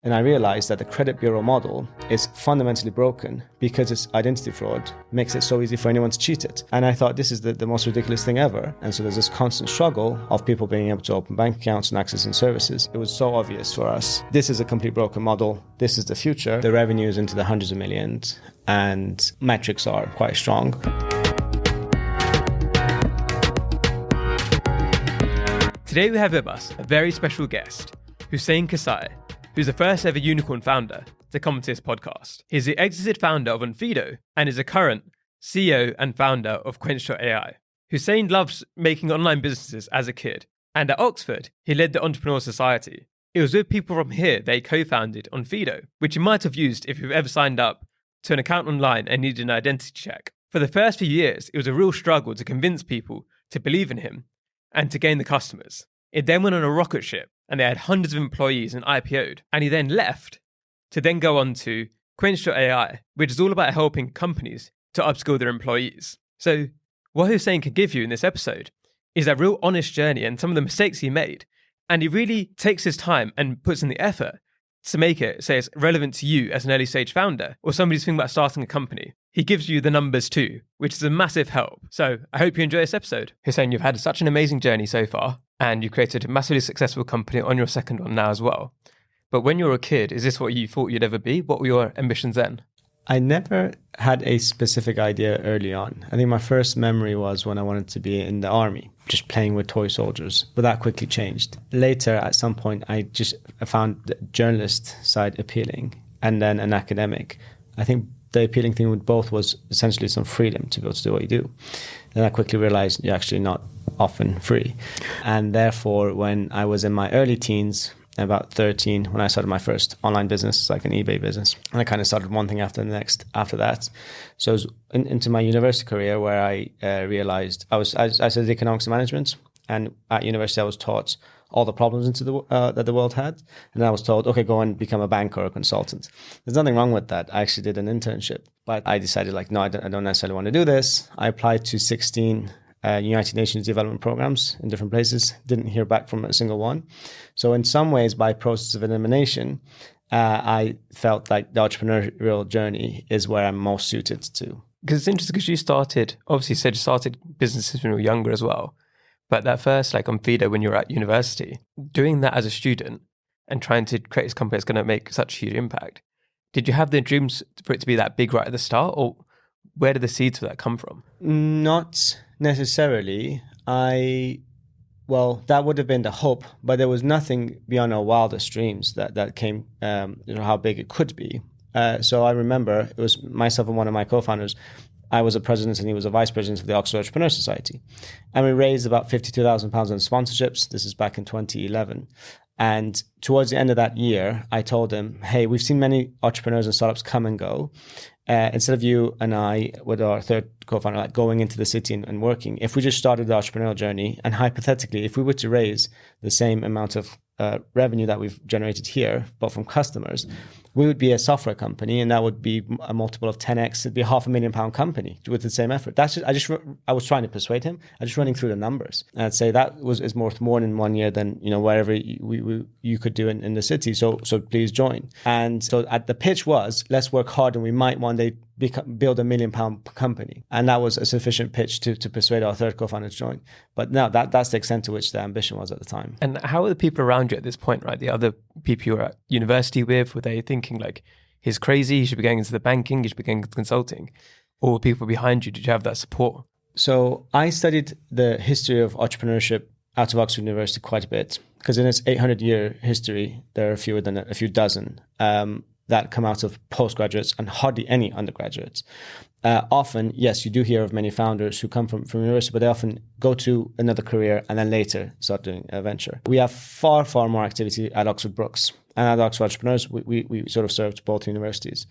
And I realized that the credit bureau model is fundamentally broken because its identity fraud makes it so easy for anyone to cheat it. And I thought this is the most ridiculous thing ever. And so there's this constant struggle of people being able to open bank accounts and accessing services. It was so obvious for us. This is a complete broken model. This is the future. The revenue is into the hundreds of millions and metrics are quite strong. Today we have with us a very special guest, Husayn Kassai, who's the first ever unicorn founder to come to this podcast. He's the exited founder of Onfido and is a current CEO and founder of Quench.ai. Hussain loves making online businesses as a kid, and at Oxford, he led the Entrepreneur Society. It was with people from here they co-founded Onfido, which you might have used if you've ever signed up to an account online and needed an identity check. For the first few years, it was a real struggle to convince people to believe in him and to gain the customers. It then went on a rocket ship and they had hundreds of employees and IPO'd. And he then left to then go on to Quench.ai, which is all about helping companies to upskill their employees. So what Hussain can give you in this episode is a real honest journey and some of the mistakes he made. And he really takes his time and puts in the effort to make it, say, it's relevant to you as an early stage founder or somebody who's thinking about starting a company. He gives you the numbers too, which is a massive help. So I hope you enjoy this episode. Hussain, you've had such an amazing journey so far, and you created a massively successful company on your second one now as well. But when you were a kid, is this what you thought you'd ever be? What were your ambitions then? I never had a specific idea early on. I think my first memory was when I wanted to be in the army, just playing with toy soldiers, but that quickly changed. Later, at some point, I found the journalist side appealing and then an academic. I think the appealing thing with both was essentially some freedom to be able to do what you do. Then I quickly realized you're actually not often free. And therefore, when I was in my early teens, about 13, when I started my first online business, like an eBay business, and I kind of started one thing after the next after that. So it was into my university career where I realized I studied economics and management, and at university I was taught all the problems that the world had, and I was told, okay, go and become a banker or a consultant. There's nothing wrong with that. I actually did an internship, but I decided no, I don't necessarily want to do this. I applied to 16 United Nations development programs in different places, didn't hear back from a single one. So in some ways, by process of elimination, I felt like the entrepreneurial journey is where I'm most suited to. Because it's interesting because you started businesses when you were younger as well. But that first, like Onfido, when you were at university, doing that as a student and trying to create this company that's going to make such a huge impact, did you have the dreams for it to be that big right at the start, or where did the seeds for that come from? Not necessarily. That would have been the hope, but there was nothing beyond our wildest dreams that came, how big it could be. So I remember it was myself and one of my co-founders. I was a president and he was a vice president of the Oxford Entrepreneur Society. And we raised about £52,000 on sponsorships. This is back in 2011. And towards the end of that year, I told him, hey, we've seen many entrepreneurs and startups come and go. Instead of you and I, with our third co-founder, going into the city and working, if we just started the entrepreneurial journey, and hypothetically, if we were to raise the same amount of revenue that we've generated here, but from customers, we would be a software company, and that would be a multiple of 10x. It'd be a £500,000 company with the same effort. I was trying to persuade him. I just running through the numbers. And I'd say is worth more in 1 year than wherever you could do in the city. So please join. And so at the pitch was, let's work hard, and we might one day build £1 million company. And that was a sufficient pitch to persuade our third co-founder to join. But no, that's the extent to which the ambition was at the time. And how were the people around you at this point, right? The other people you were at university with, were they thinking like, he's crazy, he should be going into the banking, he should be going into consulting? Or were people behind you? Did you have that support? So I studied the history of entrepreneurship out of Oxford University quite a bit, because in its 800-year history, there are fewer than a few dozen that come out of postgraduates and hardly any undergraduates. Often, yes, you do hear of many founders who come from university, but they often go to another career and then later start doing a venture. We have far, far more activity at Oxford Brookes. And at Oxford Entrepreneurs, we sort of served both universities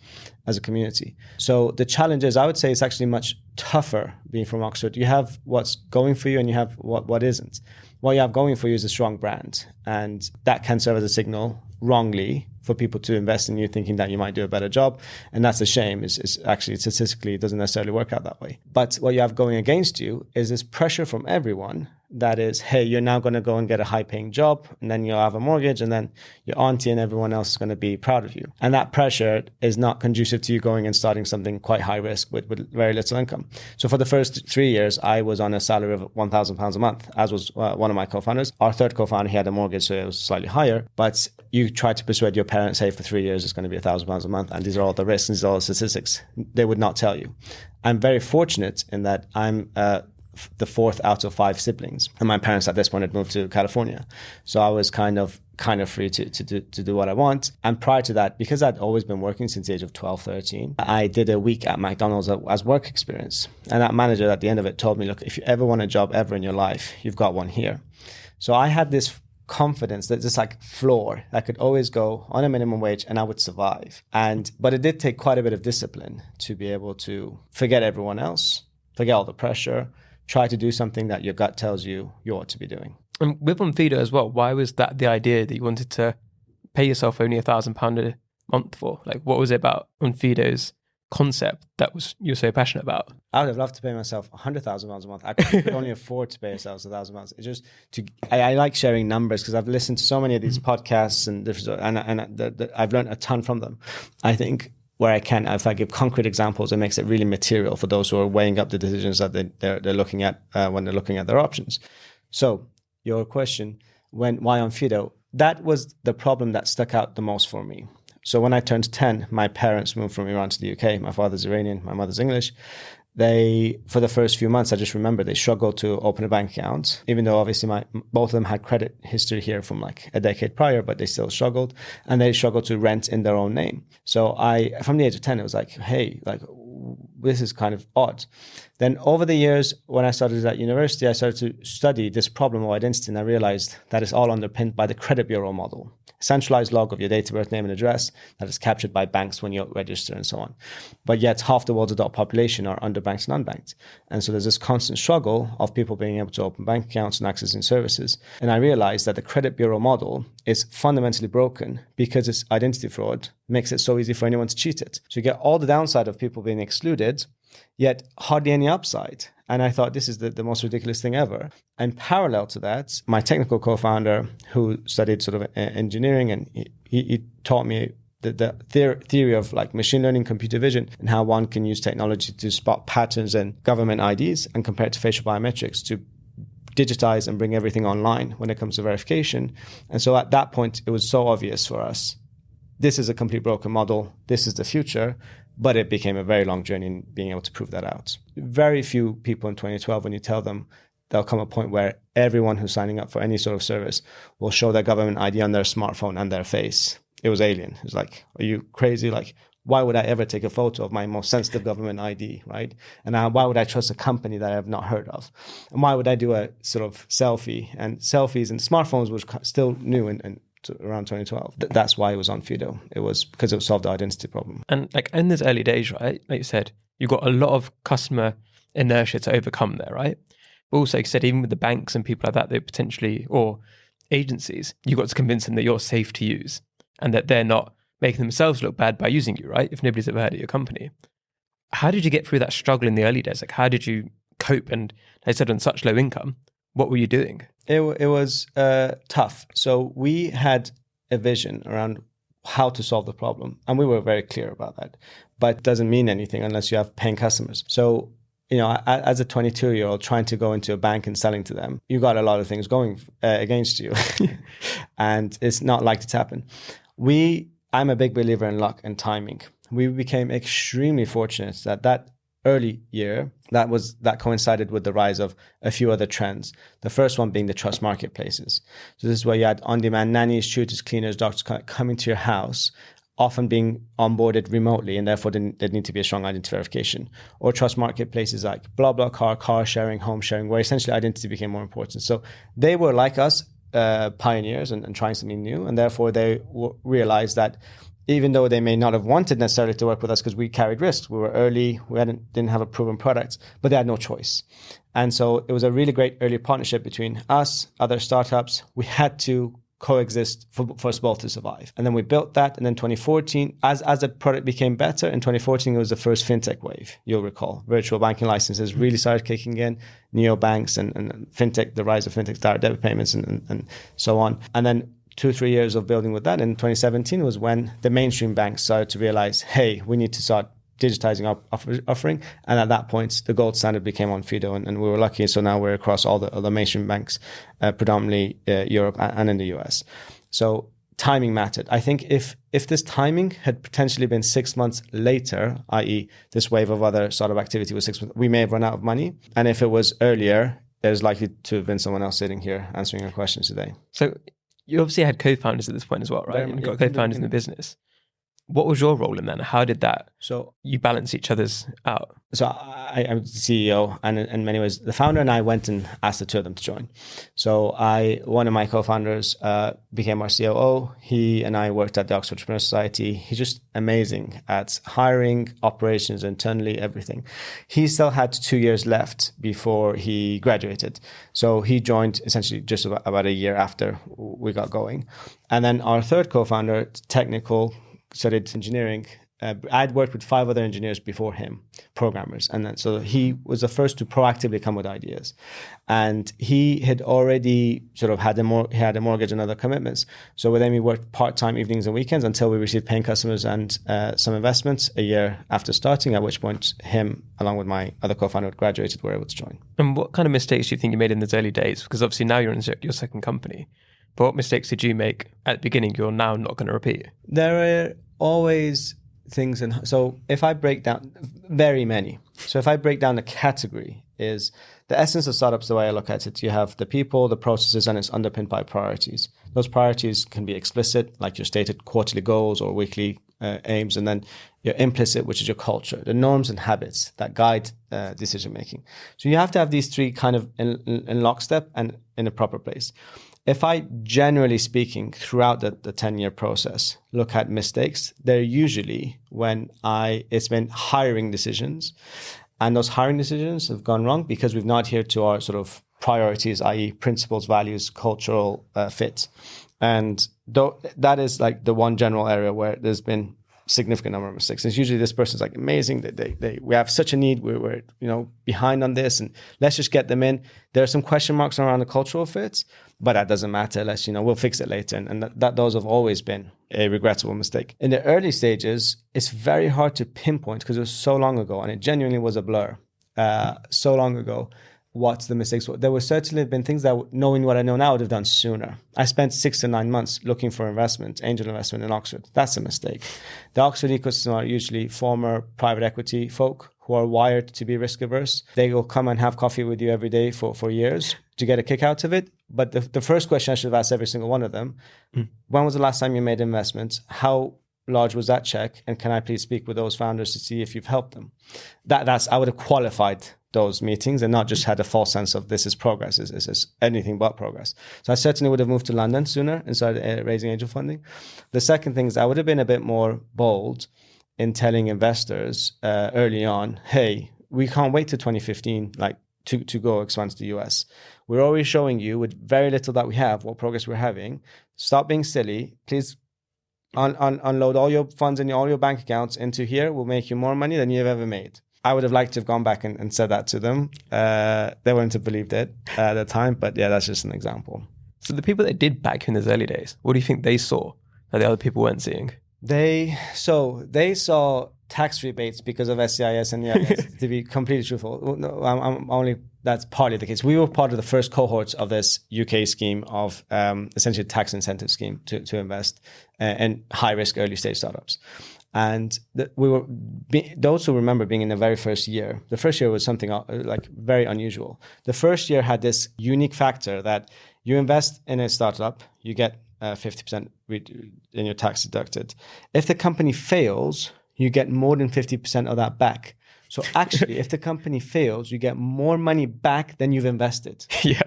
as a community. So the challenge is, I would say it's actually much tougher being from Oxford. You have what's going for you and you have what isn't. What you have going for you is a strong brand. And that can serve as a signal wrongly for people to invest in you, thinking that you might do a better job. And that's a shame. It's actually, statistically, it doesn't necessarily work out that way. But what you have going against you is this pressure from everyone that is, hey, you're now going to go and get a high-paying job, and then you'll have a mortgage, and then your auntie and everyone else is going to be proud of you. And that pressure is not conducive to you going and starting something quite high risk with very little income. So for the first 3 years, I was on a salary of £1,000 a month, as was one of my co-founders. Our third co-founder, he had a mortgage, so it was slightly higher. But you try to persuade your parents, hey, for 3 years, it's going to be £1,000 a month, and these are all the risks, and these are all the statistics. They would not tell you. I'm very fortunate in that I'm the fourth out of 5 siblings, and my parents at this point had moved to California, so I was kind of free to do what I want. And prior to that, because I'd always been working since the age of 12, 13, I did a week at McDonald's as work experience, and that manager at the end of it told me, look, if you ever want a job ever in your life, you've got one here. So I had this confidence that this like floor, I could always go on a minimum wage and I would survive. But it did take quite a bit of discipline to be able to forget everyone else, forget all the pressure, try to do something that your gut tells you you ought to be doing. And with Onfido as well, why was that the idea that you wanted to pay yourself only £1,000 a month for? Like, what was it about Onfido's concept that you're so passionate about? I would have loved to pay myself £100,000 a month. I could only afford to pay ourselves £1,000. It's just I like sharing numbers because I've listened to so many of these podcasts and I've learned a ton from them. I think where I can, if I give concrete examples, it makes it really material for those who are weighing up the decisions that they're looking at when they're looking at their options. So your question, why Onfido? That was the problem that stuck out the most for me. So when I turned 10, my parents moved from Iran to the UK. My father's Iranian, my mother's English. For the first few months, I just remember they struggled to open a bank account, even though obviously both of them had credit history here from like a decade prior, but they still struggled, and they struggled to rent in their own name. So from the age of 10, it was like, hey, like this is kind of odd. Then over the years, when I started at university, I started to study this problem of identity, and I realized that it's all underpinned by the credit bureau model. Centralized log of your date of birth, name, and address that is captured by banks when you register and so on. But yet half the world's adult population are underbanked and unbanked. And so there's this constant struggle of people being able to open bank accounts and accessing services. And I realized that the credit bureau model is fundamentally broken because its identity fraud makes it so easy for anyone to cheat it. So you get all the downside of people being excluded, yet hardly any upside. And I thought this is the most ridiculous thing ever. And parallel to that, my technical co-founder who studied sort of engineering, and he taught me the theory of like machine learning, computer vision, and how one can use technology to spot patterns in government IDs and compare it to facial biometrics to digitize and bring everything online when it comes to verification. And so at that point, it was so obvious for us, this is a complete broken model, this is the future. But it became a very long journey in being able to prove that out. Very few people in 2012, when you tell them, there'll come a point where everyone who's signing up for any sort of service will show their government ID on their smartphone and their face. It was alien. It was like, are you crazy? Like, why would I ever take a photo of my most sensitive government ID, right? And why would I trust a company that I have not heard of? And why would I do a sort of selfie? And selfies and smartphones was still new and around 2012. That's why it was Onfido. It was because it solved the identity problem. And like in those early days, right, like you said, you got a lot of customer inertia to overcome there, right? But also, like you said, even with the banks and people like that, they potentially, or agencies, you got to convince them that you're safe to use and that they're not making themselves look bad by using you, right? If nobody's ever heard of your company. How did you get through that struggle in the early days? Like, how did you cope? And like I said, on such low income, what were you doing? It was tough. So we had a vision around how to solve the problem, and we were very clear about that. But it doesn't mean anything unless you have paying customers. So, as a 22-year-old trying to go into a bank and selling to them, you got a lot of things going against you, and it's not likely to happen. I'm a big believer in luck and timing. We became extremely fortunate that early year, that coincided with the rise of a few other trends. The first one being the trust marketplaces. So this is where you had on-demand nannies, tutors, cleaners, doctors coming to your house, often being onboarded remotely, and therefore there'd need to be a strong identity verification. Or trust marketplaces like BlaBlaCar, car sharing, home sharing, where essentially identity became more important. So they were like us, pioneers and trying something new, and therefore they realized that even though they may not have wanted necessarily to work with us because we carried risks, we were early, we didn't have a proven product, but they had no choice. And so it was a really great early partnership between us, other startups. We had to coexist for us both to survive. And then we built that. And then 2014, as the product became better, in 2014, it was the first fintech wave, you'll recall. Virtual banking licenses really started kicking in, neobanks and fintech, the rise of fintech, direct debit payments and so on. And then 2-3 years of building with that. In 2017 was when the mainstream banks started to realize, hey, we need to start digitizing our offering. And at that point, the gold standard became Onfido, and we were lucky. So now we're across all the mainstream banks, predominantly Europe and in the US. So timing mattered. I think if this timing had potentially been 6 months later, i.e. this wave of other startup activity was 6 months, we may have run out of money. And if it was earlier, there's likely to have been someone else sitting here answering your questions today. So you obviously had co-founders at this point as well, right? You've got co-founders in the business. What was your role in that? How did that, you balance each other's out? So I'm the CEO, and in many ways, the founder and I went and asked the two of them to join. So one of my co-founders became our COO. He and I worked at the Oxford Entrepreneur Society. He's just amazing at hiring, operations, internally, everything. He still had 2 years left before he graduated. So he joined essentially just about a year after we got going. And then our third co-founder, technical, studied engineering. I'd worked with 5 other engineers before him, programmers. And then, so he was the first to proactively come with ideas. And he had already sort of had a mortgage and other commitments. So with him, we worked part-time evenings and weekends until we received paying customers and some investments a year after starting, at which point him, along with my other co-founder who graduated, were able to join. And what kind of mistakes do you think you made in those early days? Because obviously now you're in your second company. But what mistakes did you make at the beginning you're now not going to repeat? There are always things. So if I break down, very many. So if I break down the category, is the essence of startups, the way I look at it, you have the people, the processes, and it's underpinned by priorities. Those priorities can be explicit, like your stated quarterly goals or weekly aims, and then your implicit, which is your culture, the norms and habits that guide decision making. So you have to have these 3 kind of in lockstep and in a proper place. If I, generally speaking, throughout the 10-year process, look at mistakes, they're usually when it's been hiring decisions, and those hiring decisions have gone wrong because we've not adhered to our sort of priorities, i.e. principles, values, cultural fit. And that is like the one general area where there's been significant number of mistakes. It's usually this person's like amazing. We have such a need. We're behind on this, and let's just get them in. There are some question marks around the cultural fit, but that doesn't matter. We'll fix it later. And those have always been a regrettable mistake. In the early stages, it's very hard to pinpoint because it was so long ago, and it genuinely was a blur. So long ago, what the mistakes were. There would certainly have been things that, knowing what I know now, I would have done sooner. I spent 6 to 9 months looking for angel investment in Oxford. That's a mistake. The Oxford ecosystem are usually former private equity folk who are wired to be risk averse. They will come and have coffee with you every day for years to get a kick out of it. But the first question I should have asked every single one of them, when was the last time you made investments? How large was that check? And can I please speak with those founders to see if you've helped them? I would have qualified those meetings and not just had a false sense of this is progress, this is anything but progress. So I certainly would have moved to London sooner and started raising angel funding. The second thing is I would have been a bit more bold in telling investors early on, hey, we can't wait till 2015 to go expand to the US. We're already showing you with very little that we have what progress we're having. Stop being silly. Please unload all your funds and all your bank accounts into here. We'll make you more money than you've ever made. I would have liked to have gone back and said that to them. They wouldn't have believed it at the time, but yeah, that's just an example. So the people that did back in those early days, what do you think they saw that the other people weren't seeing? They saw tax rebates because of SCIS, and to be completely truthful, that's partly the case. We were part of the first cohorts of this UK scheme of essentially a tax incentive scheme to invest in high risk early stage startups. And those who remember being in the very first year, the first year was something like very unusual. The first year had this unique factor that you invest in a startup, you get 50% in your tax deducted. If the company fails, you get more than 50% of that back. So actually, if the company fails, you get more money back than you've invested. Yeah.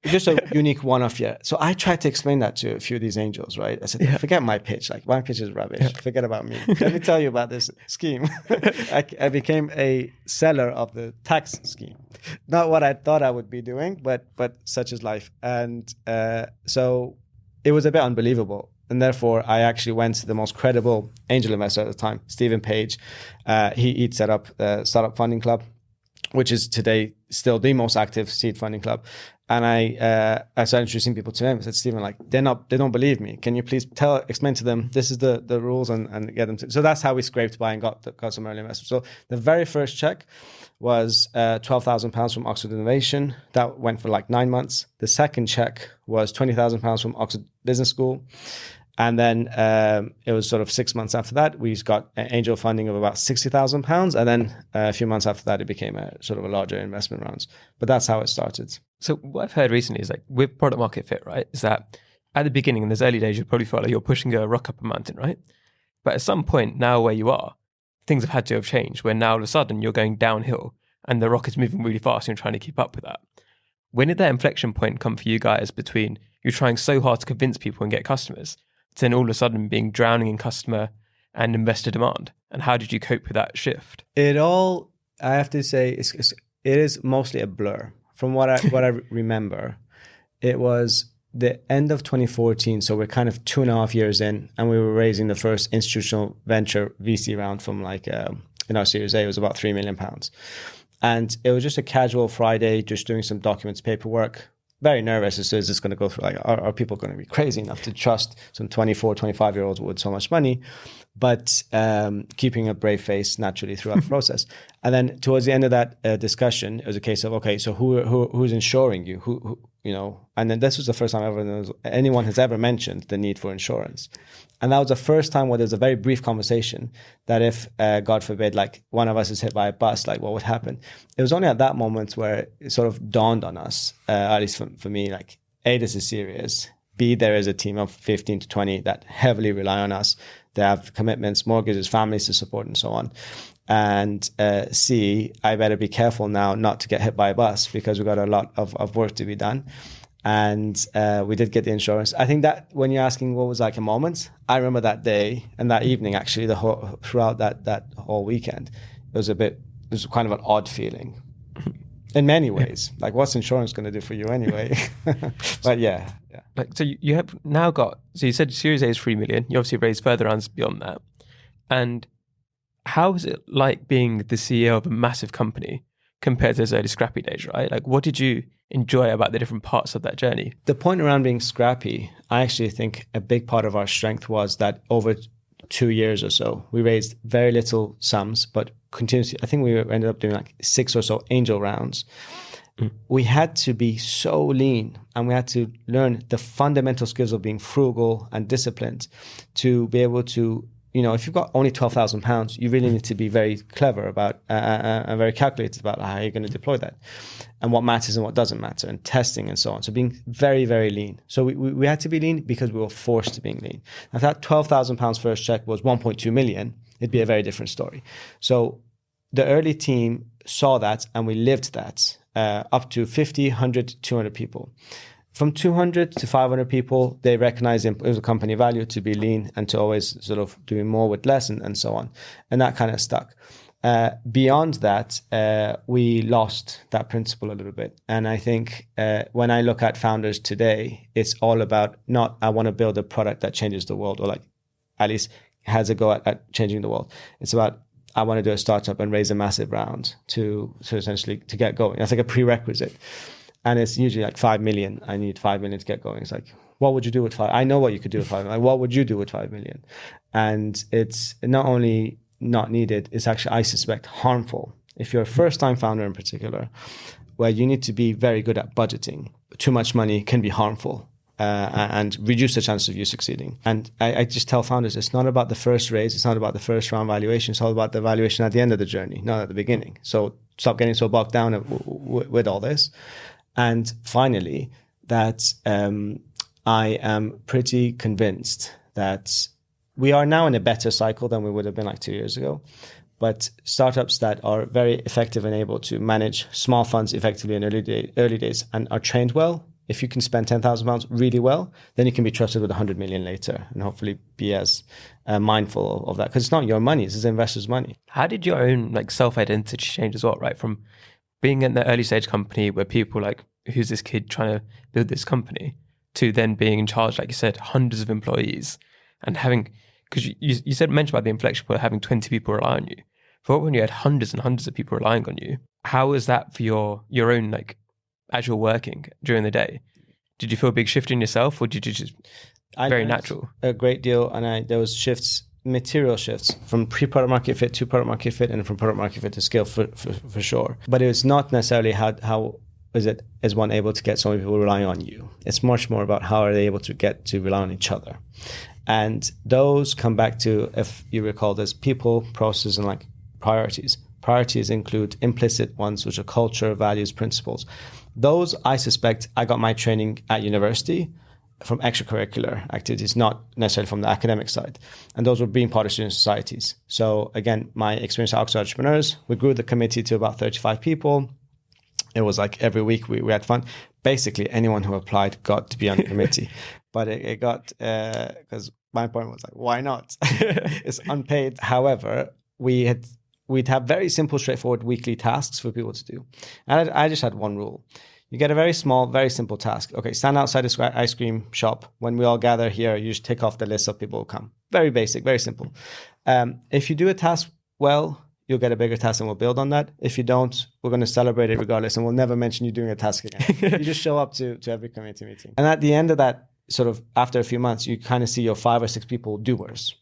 Just a unique one-off year. So I tried to explain that to a few of these angels, right? I said, forget my pitch. My pitch is rubbish. Yeah. Forget about me. Let me tell you about this scheme. I became a seller of the tax scheme. Not what I thought I would be doing, but such is life. And so it was a bit unbelievable. And therefore, I actually went to the most credible angel investor at the time, Stephen Page. He'd set up the Startup Funding Club, which is today still the most active seed funding club. And I started introducing people to him. I said, Stephen, like, they don't believe me. Can you please explain to them, this is the rules, and get them to. So that's how we scraped by and got some early investors. So the very first check was £12,000 from Oxford Innovation. That went for like 9 months. The second check was £20,000 from Oxford Business School. And then it was sort of 6 months after that, we got angel funding of about £60,000. And then a few months after that, it became a sort of a larger investment rounds. But that's how it started. So what I've heard recently is like with product market fit, right, is that at the beginning, in those early days, you probably felt like you're pushing a rock up a mountain, right? But at some point now where you are, things have had to have changed, where now all of a sudden you're going downhill and the rock is moving really fast and you're trying to keep up with that. When did that inflection point come for you guys between you're trying so hard to convince people and get customers, to then all of a sudden being drowning in customer and investor demand? And how did you cope with that shift? It all, I have to say, it is mostly a blur. From what I remember, it was the end of 2014. So we're kind of 2.5 years in, and we were raising the first institutional venture VC round from like, in our Series A, it was about £3 million. And it was just a casual Friday, just doing some documents, paperwork. Very nervous as soon as it's going to go through. Like, are people going to be crazy enough to trust some 24, 25-year-olds with so much money? But keeping a brave face naturally throughout the process. And then towards the end of that discussion, it was a case of, okay, so who's insuring you? Who you know? And then this was the first time anyone has ever mentioned the need for insurance. And that was the first time where there was a very brief conversation that if, God forbid, like one of us is hit by a bus, like what would happen? It was only at that moment where it sort of dawned on us, at least for me, like, A, this is serious. B, there is a team of 15 to 20 that heavily rely on us. They have commitments, mortgages, families to support, and so on. And C, I better be careful now not to get hit by a bus because we've got a lot of work to be done. And we did get the insurance. I think that when you're asking what was like a moment, I remember that day and that evening, actually, throughout that whole weekend, it was kind of an odd feeling. In many ways, like what's insurance going to do for you anyway? But yeah. Like, so you have now got, so you said Series A is 3 million. You obviously raised further rounds beyond that. And how is it like being the CEO of a massive company compared to those early scrappy days, right? Like, what did you enjoy about the different parts of that journey? The point around being scrappy, I actually think a big part of our strength was that over 2 years or so, we raised very little sums, but continuously, I think we ended up doing like 6 or so angel rounds. We had to be so lean and we had to learn the fundamental skills of being frugal and disciplined to be able to, you know, if you've got only £12,000, you really need to be very clever about and very calculated about how you're going to deploy that and what matters and what doesn't matter and testing and so on. So being very, very lean. So we had to be lean because we were forced to being lean. Now, if that £12,000 first check was 1.2 million, it'd be a very different story. So the early team saw that and we lived that up to 50, 100, 200 people. From 200 to 500 people, they recognized it was a company value to be lean and to always sort of doing more with less and so on. And that kind of stuck. Beyond that, we lost that principle a little bit. And I think when I look at founders today, it's all about not, I want to build a product that changes the world or like at least has a go at changing the world. It's about, I want to do a startup and raise a massive round to essentially to get going. That's like a prerequisite. And it's usually like 5 million. I need 5 million to get going. It's like, what would you do with 5? I know what you could do with 5 million. Like, what would you do with 5 million? And it's not only not needed, it's actually, I suspect, harmful. If you're a first-time founder in particular, where you need to be very good at budgeting, too much money can be harmful. And reduce the chances of you succeeding. And I just tell founders, it's not about the first raise, it's not about the first round valuation, it's all about the valuation at the end of the journey, not at the beginning. So stop getting so bogged down with all this. And finally, that I am pretty convinced that we are now in a better cycle than we would have been like 2 years ago. But startups that are very effective and able to manage small funds effectively in early days and are trained well, if you can spend £10,000 really well, then you can be trusted with 100 million later and hopefully be as mindful of that because it's not your money, it's the investor's money. How did your own like self-identity change as well, right? From being in the early stage company where people like, who's this kid trying to build this company, to then being in charge, like you said, hundreds of employees and having, because mentioned about the inflection point, having 20 people rely on you. For when you had hundreds and hundreds of people relying on you, how was that for your own like actual working during the day? Did you feel a big shift in yourself, or did you just very natural? A great deal, and there was shifts, material shifts from pre-product market fit to product market fit, and from product market fit to scale for sure. But it was not necessarily how is one able to get so many people relying on you. It's much more about how are they able to get to rely on each other. And those come back to, if you recall, there's people, process, and like priorities. Priorities include implicit ones, which are culture, values, principles. Those, I suspect, I got my training at university from extracurricular activities, not necessarily from the academic side. And those were being part of student societies. So again, my experience at Oxford Entrepreneurs, we grew the committee to about 35 people. It was like every week we had fun. Basically, anyone who applied got to be on the committee. But it got, because my point was like, why not? It's unpaid. However, we'd have very simple, straightforward weekly tasks for people to do. And I just had one rule. You get a very small, very simple task. Okay, stand outside this ice cream shop. When we all gather here, you just tick off the list of people who come. Very basic, very simple. If you do a task well, you'll get a bigger task and we'll build on that. If you don't, we're going to celebrate it regardless and we'll never mention you doing a task again. You just show up to every community meeting. And at the end of that, sort of after a few months, you kind of see your 5 or 6 people doers.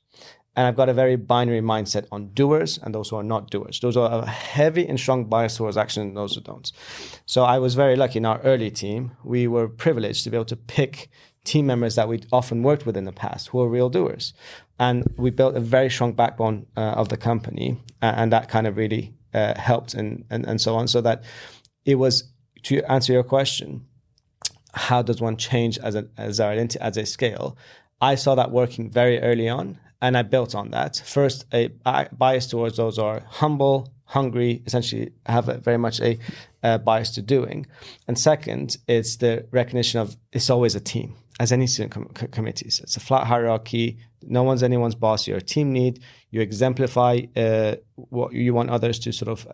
And I've got a very binary mindset on doers and those who are not doers. Those are a heavy and strong bias towards action and those who don't. So I was very lucky in our early team. We were privileged to be able to pick team members that we'd often worked with in the past who are real doers. And we built a very strong backbone of the company. And that kind of really helped and so on. So that it was, to answer your question, how does one change as our identity, as a scale? I saw that working very early on. And I built on that. First, a bias towards those who are humble, hungry, essentially have very much a bias to doing. And second, it's the recognition of it's always a team, as any student committees. It's a flat hierarchy. No one's anyone's boss. You're a team lead. You exemplify what you want others to sort of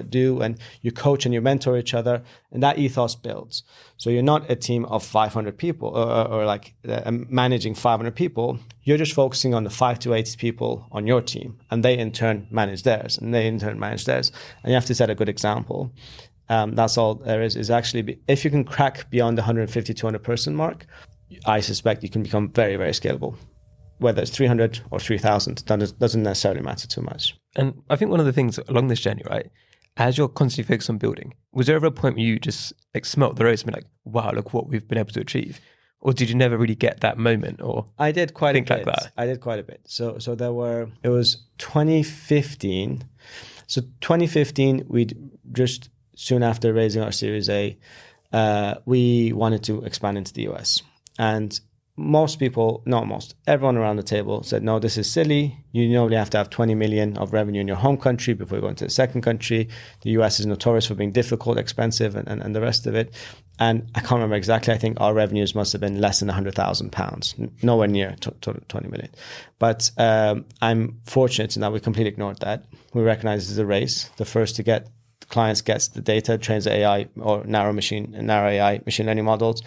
do, and you coach and you mentor each other, and that ethos builds. So you're not a team of 500 people or like managing 500 people. You're just focusing on the 5 to 8 people on your team, and they in turn manage theirs, and they in turn manage theirs. And you have to set a good example. That's all there is actually, if you can crack beyond the 150, 200 person mark, I suspect you can become very, very scalable. Whether it's 300 or 3,000, doesn't necessarily matter too much. And I think one of the things along this journey, right, as you're constantly focused on building, was there ever a point where you just like smelt the rose and be like, wow, look what we've been able to achieve? Or did you never really get that moment? Or I did quite a bit. Like that? I did quite a bit. So it was 2015. So 2015, we'd just soon after raising our Series A, we wanted to expand into the US. And most people, not most, everyone around the table said, no, this is silly. You normally have to have 20 million of revenue in your home country before you go into the second country. The US is notorious for being difficult, expensive, and the rest of it. And I can't remember exactly. I think our revenues must have been less than £100,000, nowhere near 20 million. But I'm fortunate in that we completely ignored that. We recognize this is a race. The first to get clients gets the data, trains the AI or narrow AI machine learning models,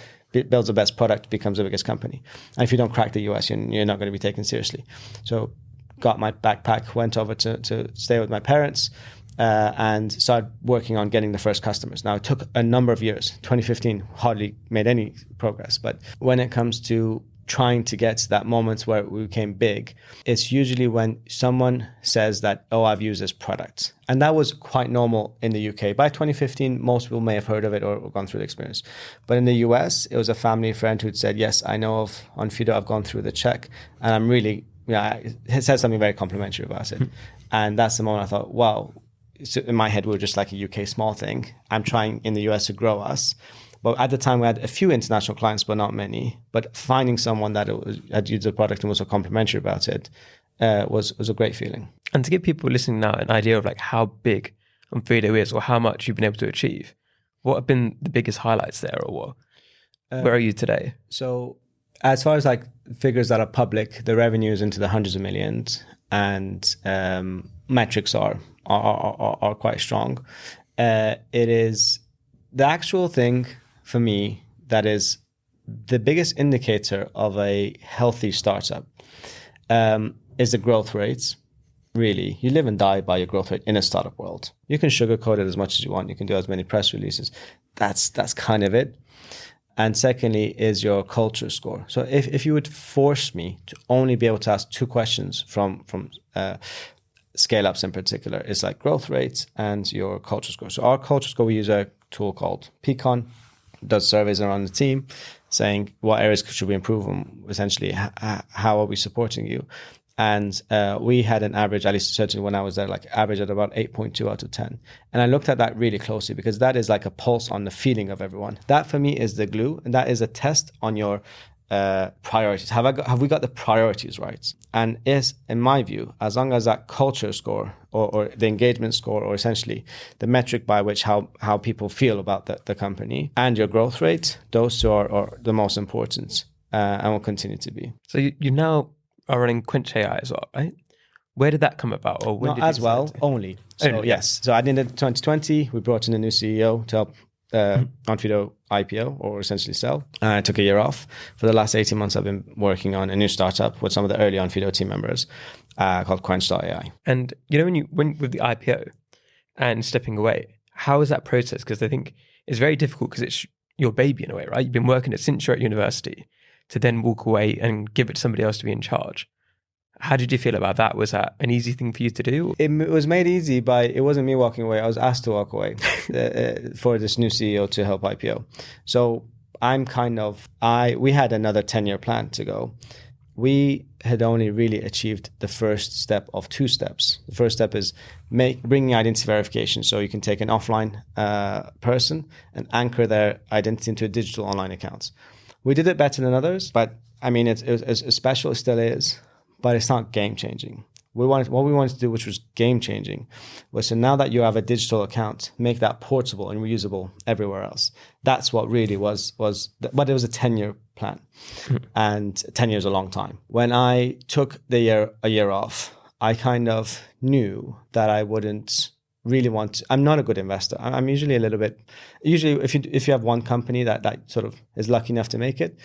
builds the best product, becomes the biggest company. And if you don't crack the US, you're not going to be taken seriously. So got my backpack, went over to stay with my parents, and started working on getting the first customers. Now, it took a number of years. 2015 hardly made any progress. But when it comes to trying to get to that moment where we became big, it's usually when someone says that, oh, I've used this product. And that was quite normal in the UK. By 2015, most people may have heard of it or gone through the experience. But in the US, it was a family friend who'd said, yes, I know of Onfido, I've gone through the check, and I'm really, it said something very complimentary about it. And that's the moment I thought, wow. So in my head, we were just like a UK small thing. I'm trying in the US to grow us. But at the time, we had a few international clients, but not many. But finding someone that had used the product and was so complimentary about it was a great feeling. And to give people listening now an idea of like how big Onfido is or how much you've been able to achieve, what have been the biggest highlights there, or what? Where are you today? So as far as like figures that are public, the revenue is into the hundreds of millions, and metrics are quite strong. It is the actual thing for me that is the biggest indicator of a healthy startup is the growth rates. Really, you live and die by your growth rate in a startup world. You can sugarcoat it as much as you want. You can do as many press releases. That's kind of it. And secondly is your culture score. So if you would force me to only be able to ask 2 questions from scale-ups in particular, it's like growth rates and your culture score. So our culture score, we use a tool called Peakon, does surveys around the team saying what areas should we improve on, essentially how are we supporting you. And we had an average, at least certainly when I was there, like average at about 8.2 out of 10. And I looked at that really closely because that is like a pulse on the feeling of everyone. That for me is the glue, and that is a test on your priorities. Have we got the priorities right? And is, in my view, as long as that culture score or the engagement score, or essentially the metric by which how people feel about the company and your growth rate, those two are the most important and will continue to be. So you now are running Quench.ai as well, right? Where did that come about? Or when Not did as well, only. So yes. So at the end of 2020, we brought in a new CEO to help Onfido IPO, or essentially sell. I took a year off. For the last 18 months, I've been working on a new startup with some of the early Onfido team members called Quench.ai. And when you went with the IPO and stepping away, how was that process? Because I think it's very difficult because it's your baby in a way, right? You've been working it since you're at university, to then walk away and give it to somebody else to be in charge. How did you feel about that? Was that an easy thing for you to do? It was made easy by, it wasn't me walking away. I was asked to walk away for this new CEO to help IPO. So we had another 10-year plan to go. We had only really achieved the first step of 2 steps. The first step is bringing identity verification, so you can take an offline person and anchor their identity into a digital online account. We did it better than others, but I mean, it's special, it still is, but it's not game-changing. What we wanted to do, which was game-changing, was so now that you have a digital account, make that portable and reusable everywhere else. That's what really was but it was a 10-year plan, and 10 years is a long time. When I took a year off, I kind of knew that I wouldn't really I'm not a good investor. I'm usually if you have one company that sort of is lucky enough to make it,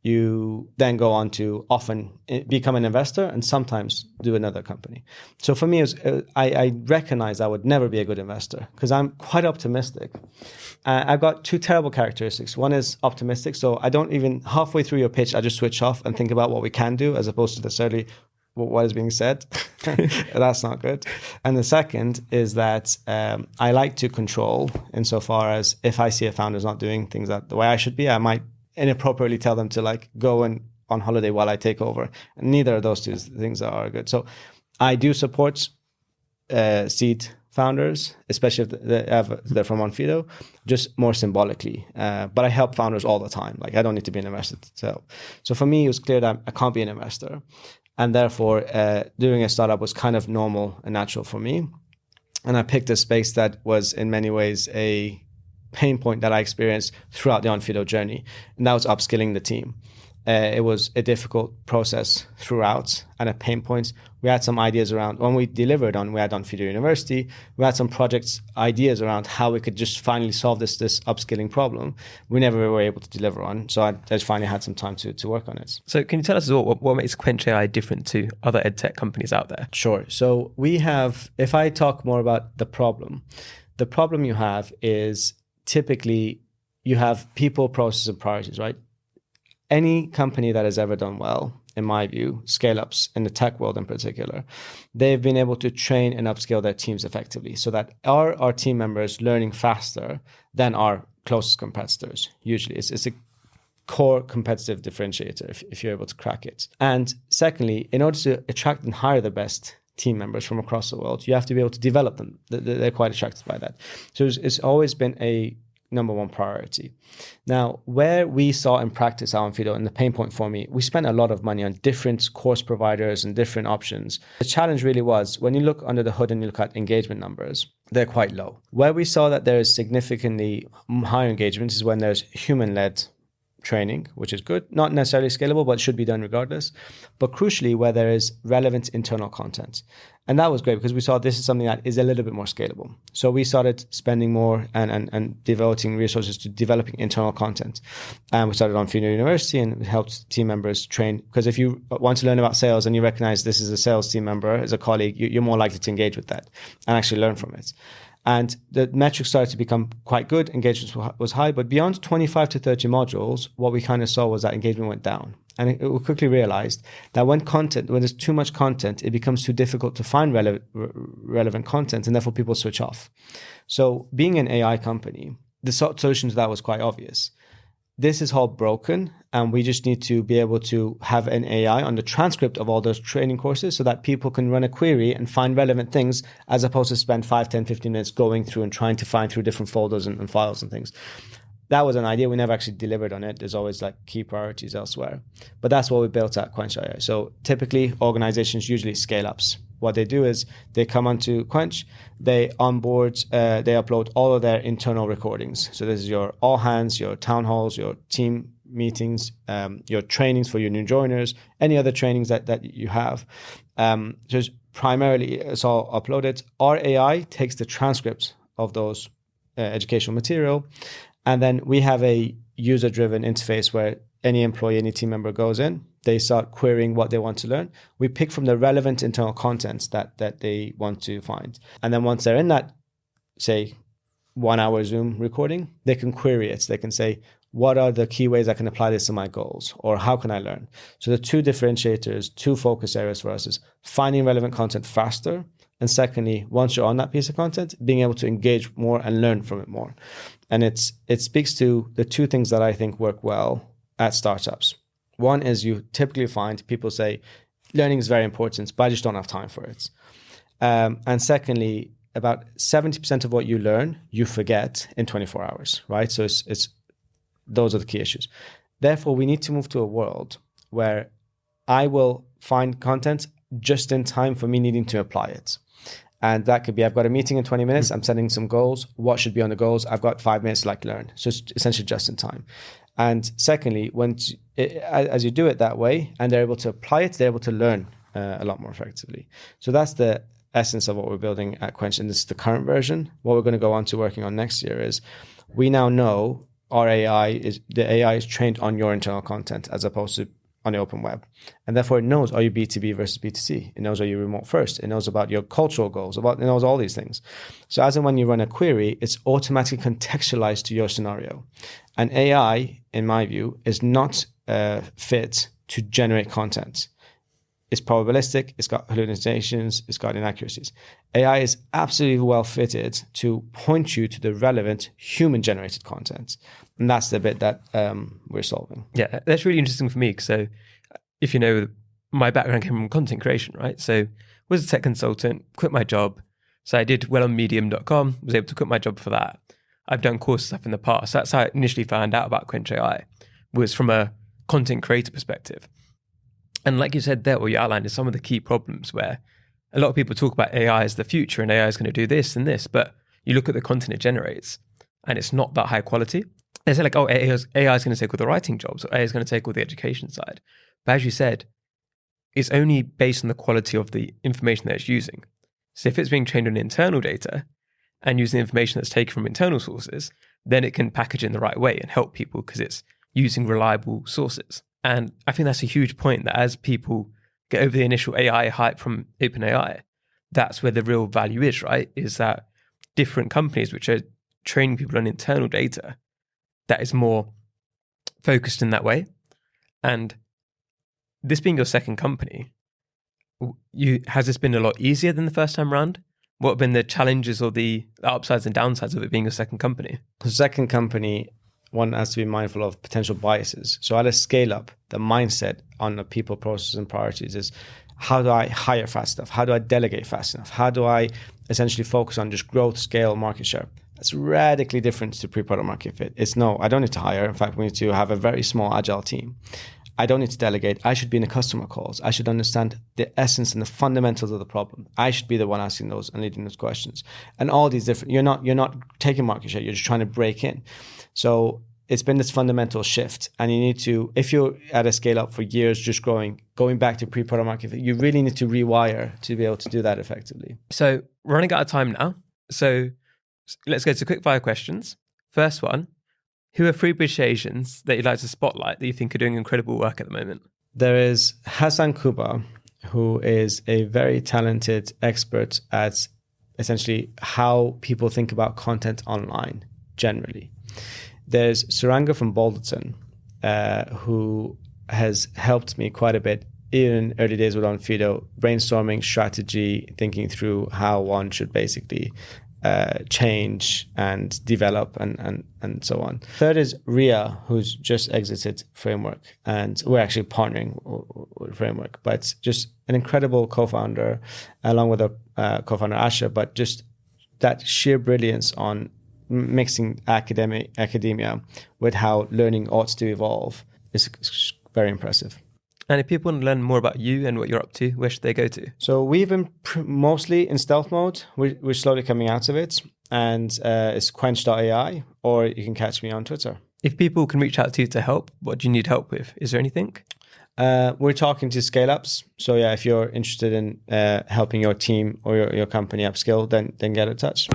you then go on to often become an investor and sometimes do another company. So for me, I recognize I would never be a good investor because I'm quite optimistic. I've got 2 terrible characteristics. One is optimistic. So I don't even, halfway through your pitch, I just switch off and think about what we can do as opposed to necessarily what is being said. That's not good. And the second is that I like to control insofar as if I see a founder's not doing things the way I should be, I might inappropriately tell them to go on holiday while I take over. And neither of those 2 things are good. So I do support seed founders, especially if they're from Onfido, just more symbolically. But I help founders all the time. I don't need to be an investor to help. So for me, it was clear that I can't be an investor. And therefore, doing a startup was kind of normal and natural for me. And I picked a space that was in many ways a pain point that I experienced throughout the Onfido journey. And that was upskilling the team. It was a difficult process throughout and a pain point. We had some ideas around, when we delivered we had Onfido University, we had some ideas around how we could just finally solve this upskilling problem. We never were able to deliver on. So I just finally had some time to work on it. So can you tell us as well what makes Quench.ai different to other edtech companies out there? Sure. So we have, if I talk more about the problem you have is typically you have people, process, and priorities, right? Any company that has ever done well, in my view, scale-ups in the tech world in particular, they've been able to train and upscale their teams effectively so that our team members learning faster than our closest competitors. Usually, it's a core competitive differentiator if you're able to crack it. And secondly, in order to attract and hire the best team members from across the world, you have to be able to develop them. They're quite attracted by that. So it's always been a number one priority. Now, where we saw in practice our Onfido, and the pain point for me, we spent a lot of money on different course providers and different options. The challenge really was, when you look under the hood and you look at engagement numbers, they're quite low. Where we saw that there is significantly higher engagement is when there's human-led training, which is good, not necessarily scalable, but should be done regardless. But crucially, where there is relevant internal content. And that was great because we saw this is something that is a little bit more scalable. So we started spending more and devoting resources to developing internal content. And we started on Onfido University and helped team members train. Because if you want to learn about sales and you recognize this is a sales team member as a colleague, you're more likely to engage with that and actually learn from it. And the metrics started to become quite good. Engagement was high, but beyond 25 to 30 modules, what we kind of saw was that engagement went down. And we quickly realized that when there's too much content, it becomes too difficult to find relevant content, and therefore people switch off. So being an AI company, the solution to that was quite obvious. This is all broken, and we just need to be able to have an AI on the transcript of all those training courses so that people can run a query and find relevant things as opposed to spend 5, 10, 15 minutes going through and trying to find through different folders and files and things. That was an idea. We never actually delivered on it. There's always like key priorities elsewhere. But that's what we built at Quench.ai. So typically organizations, usually scale ups, what they do is they come onto Quench, they onboard, they upload all of their internal recordings. So this is your all hands, your town halls, your team meetings, your trainings for your new joiners, any other trainings that you have. Just primarily, it's all uploaded. Our AI takes the transcripts of those educational material, and then we have a user-driven interface where any employee, any team member goes in, they start querying what they want to learn. We pick from the relevant internal contents that they want to find. And then once they're in that, say, 1 hour Zoom recording, they can query it. They can say, what are the key ways I can apply this to my goals? Or how can I learn? So the two differentiators, two focus areas for us is finding relevant content faster. And secondly, once you're on that piece of content, being able to engage more and learn from it more. And it speaks to the two things that I think work well at startups. One is you typically find people say, learning is very important, but I just don't have time for it. And secondly, about 70% of what you learn, you forget in 24 hours, right? So it's those are the key issues. Therefore, we need to move to a world where I will find content just in time for me needing to apply it. And that could be, I've got a meeting in 20 minutes, I'm setting some goals. What should be on the goals? I've got 5 minutes to learn. So it's essentially just in time. And secondly, as you do it that way and they're able to apply it, they're able to learn a lot more effectively. So that's the essence of what we're building at Quench. And this is the current version. What we're going to go on to working on next year is we now know the AI is trained on your internal content as opposed to on the open web. And therefore it knows, are you B2B versus B2C? It knows, are you remote first? It knows about your cultural goals, it knows all these things. So as and when you run a query, it's automatically contextualized to your scenario. And AI, in my view, is not fit to generate content. It's probabilistic, it's got hallucinations, it's got inaccuracies. AI is absolutely well fitted to point you to the relevant human-generated content. And that's the bit that we're solving. Yeah, that's really interesting for me. So if you know, my background came from content creation, right? So was a tech consultant, quit my job. So I did well on medium.com, was able to quit my job for that. I've done course stuff in the past. That's how I initially found out about Quench.ai, was from a content creator perspective. And like you said there, what you outlined is some of the key problems where a lot of people talk about AI as the future and AI is going to do this and this, but you look at the content it generates and it's not that high quality. They say like, oh, AI is going to take all the writing jobs, or AI is going to take all the education side. But as you said, it's only based on the quality of the information that it's using. So if it's being trained on internal data and using the information that's taken from internal sources, then it can package it in the right way and help people because it's using reliable sources. And I think that's a huge point, that as people get over the initial AI hype from OpenAI, that's where the real value is, right? Is that different companies which are training people on internal data that is more focused in that way. And this being your second company, has this been a lot easier than the first time around? What have been the challenges or the upsides and downsides of it being your second company? The second company, one has to be mindful of potential biases. So at a scale up, the mindset on the people, processes, and priorities is, how do I hire fast enough? How do I delegate fast enough? How do I essentially focus on just growth, scale, market share? That's radically different to pre-product market fit. It's no, I don't need to hire. In fact, we need to have a very small agile team. I don't need to delegate. I should be in the customer calls. I should understand the essence and the fundamentals of the problem. I should be the one asking those and leading those questions. And all these different, you're not taking market share. You're just trying to break in. So it's been this fundamental shift, and you need to, if you're at a scale up for years, just going back to pre-product market fit, you really need to rewire to be able to do that effectively. So we're running out of time now. So let's go to quick fire questions. First one, who are 3 British Asians that you'd like to spotlight that you think are doing incredible work at the moment? There is Hassan Kuba, who is a very talented expert at essentially how people think about content online generally. There's Suranga from Balderton, who has helped me quite a bit in early days with Onfido, brainstorming strategy, thinking through how one should basically change and develop and so on. Third is Ria, who's just exited Framework, and we're actually partnering with Framework, but just an incredible co-founder along with a co-founder Asha, but just that sheer brilliance on mixing academia with how learning ought to evolve is very impressive. And if people want to learn more about you and what you're up to, where should they go to? So we've been mostly in stealth mode. We're slowly coming out of it. And it's Quench.ai, or you can catch me on Twitter. If people can reach out to you to help, what do you need help with? Is there anything? We're talking to scale-ups. So yeah, if you're interested in helping your team or your company upskill, then get in touch.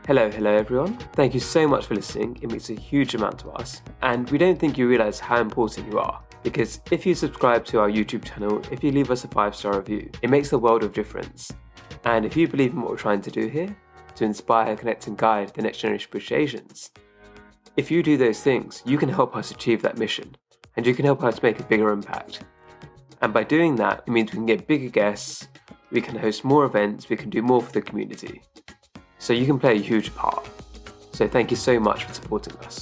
Hello everyone. Thank you so much for listening. It means a huge amount to us. And we don't think you realise how important you are. Because if you subscribe to our YouTube channel, if you leave us a 5-star review, it makes a world of difference. And if you believe in what we're trying to do here, to inspire, connect and guide the next generation of British Asians, if you do those things, you can help us achieve that mission. And you can help us make a bigger impact. And by doing that, it means we can get bigger guests, we can host more events, we can do more for the community. So you can play a huge part. So thank you so much for supporting us.